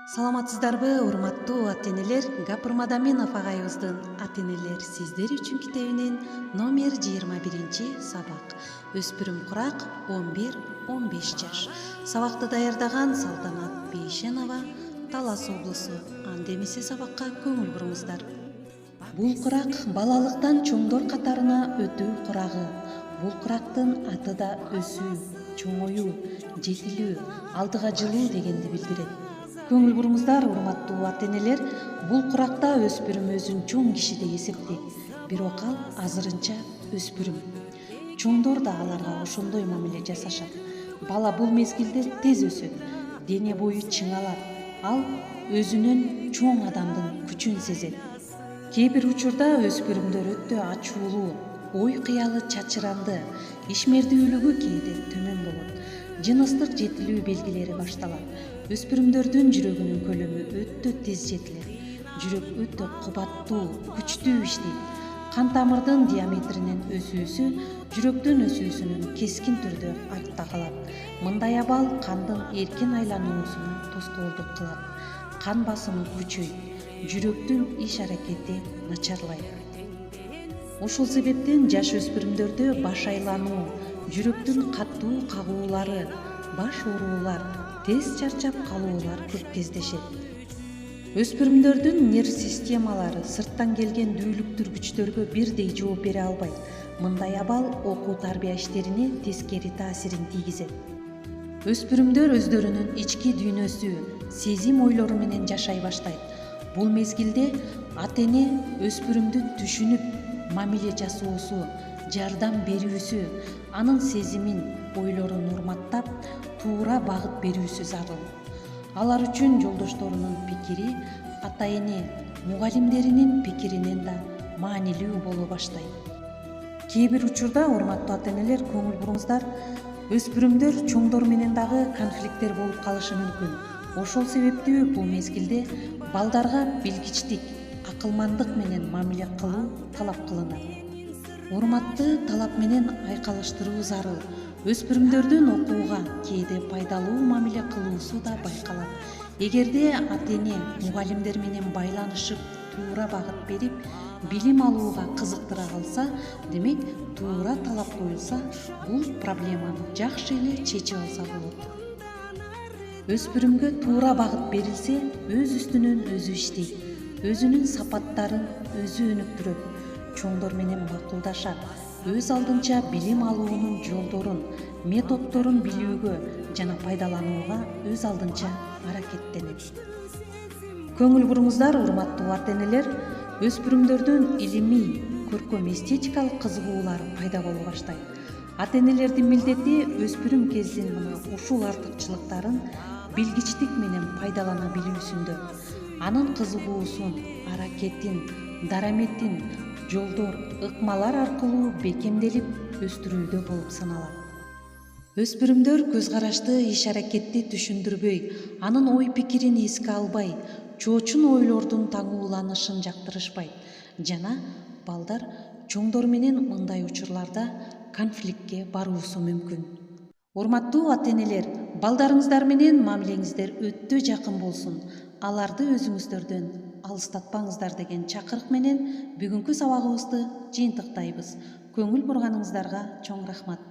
Саламатсыздарбы, урматтуу ата-энелер? Гапырмада мен Афагайыбыздын ата-энелер сиздер үчүн китебинин номер 21 сабак. Өспүрүм курак 11-15 жаш. Сабакты даярдаган Салтанат Бейшенова, Талас облусу. Анда эмесе сабакка көңүл буруңуздар. Бул курак балалыктан чоңдор катарына өтүү курагы. Бул курактын аты да өсүү, чоңоюу, жетилүү, алдыга жылуу дегенди билдирет. Көңүл буруңуздар, урматтуу ата-энелер, бул куракта өспүрүм өзүн чоң киши деп эсептейт. Бирок ал азырынча өспүрүм. Чоңдор да аларга ошондой мамиле жасашат. Бала бул мезгилде тез өсөт, дене бою чыңалат. Ал өзүнөн чоң адамдын күчүн сезет. Кээ бир учурда өспүрүмдөр өтө ачуулуу, ой кыялы чачыранды, ишмердүүлүгү кээде төмөн болот. Жыныстык жетилүү белгилери башталат. Өспүрүмдөрдүн жүрөгүнүн көлөмү өтө тез жетилет. Жүрөк өтө кубаттуу, күчтүү иштейт. Кан тамырдын диаметринин өсүүсү жүрөктүн өсүүсүнөн кескин түрдө артта калат. Мындай абал кандын эркин айлануусуна тоскоолдук кылат. Кан басымы күчөйт, жүрөктүн иш аракети начарлайт. Ошол себептен жаш өспүрүмдөрдө баш айлануу, жүрөктүн катуу кагуулары, баш оорулар, тез чарчап калуулар көп кездешет. Өспүрүмдөрдүн нерв системалары сырттан келген дүүлүктүргүчтөргө бирдей жооп бере албайт. Мындай абал окуу тарбия иштерине тескери таасирин тийгизет. Өспүрүмдөр өздөрүнүн ички дүйнөсү, сезим ойлору менен жашай баштайт. Бул мезгилде ата-эне өспүрүмдү түшүнүп, мамиле жасоосу, жардам берүүсү, анын сезимин, ойлорун урматтап, туура багыт берүүсү зарыл. Алар үчүн жолдошторунун пикири, ата-эне, мугалимдеринин пикиринен да маанилүү боло баштайт. Кээ бир учурда, урматтуу ата-энелер, көңүл буруңуздар, өспүрүмдөр чоңдор менен дагы конфликттер болуп калышы мүмкүн. Ошол себептүү бул мезгилде балдарга билгичтик, акылмандык менен мамиле кылуу талап кылынат. Урматты талап менен айкалыштыруу зарыл. Өспүрүмдөрдүн окууга кээде пайдалуу мамиле кылуусу да байкалат. Эгерде ата-эне мугалимдер менен байланышып, туура багыт берип, билим алууга кызыктыра калса, демек туура талап коюлса, бул проблеманы жакшы эле чечип алса болот. Өспүрүмгө туура багыт берилсе, өз үстүнөн өзү иштейт, өзүнүн сапаттарын өзү өнүктүрөт, чоңдор менен макулдашат, өз алдынча билим алуунун жолдорун, методдорун билүүгө жана пайдаланууга өз алдынча аракеттенет. Көңүл буруңуздар, урматтуу ата-энелер, өспүрүмдөрдүн илимий, көркөм эстетикалык кызыгуулары пайда боло баштайт. Ата-энелердин милдети өспүрүм кездин мына ушул артыкчылыктарын билгичтик менен пайдалана билүүсүндө. Анын кызыгуусун, аракетин, дараметин жолдор, ыкмалар аркылуу бекемделип өстүрүүдө болуп саналат. Өспүрүмдөр көз карашты, иш аракетти түшүндүрбөй, анын ой пикирин эске албай, чоочун ойлордун таңууланышын жактырышпайт жана балдар чоңдор менен мындай учурларда конфликтке баруусу мүмкүн. Урматтуу ата-энелер, балдарыңыздар менен мамилеңиздер өтө жакын болсун. Аларды өзүңүздөрдөн алыстатпаңыздар деген чакырык менен бүгүнкү сабагыбызды жыйынтыктайбыз. Көңүл бурганыңыздарга чоң рахмат.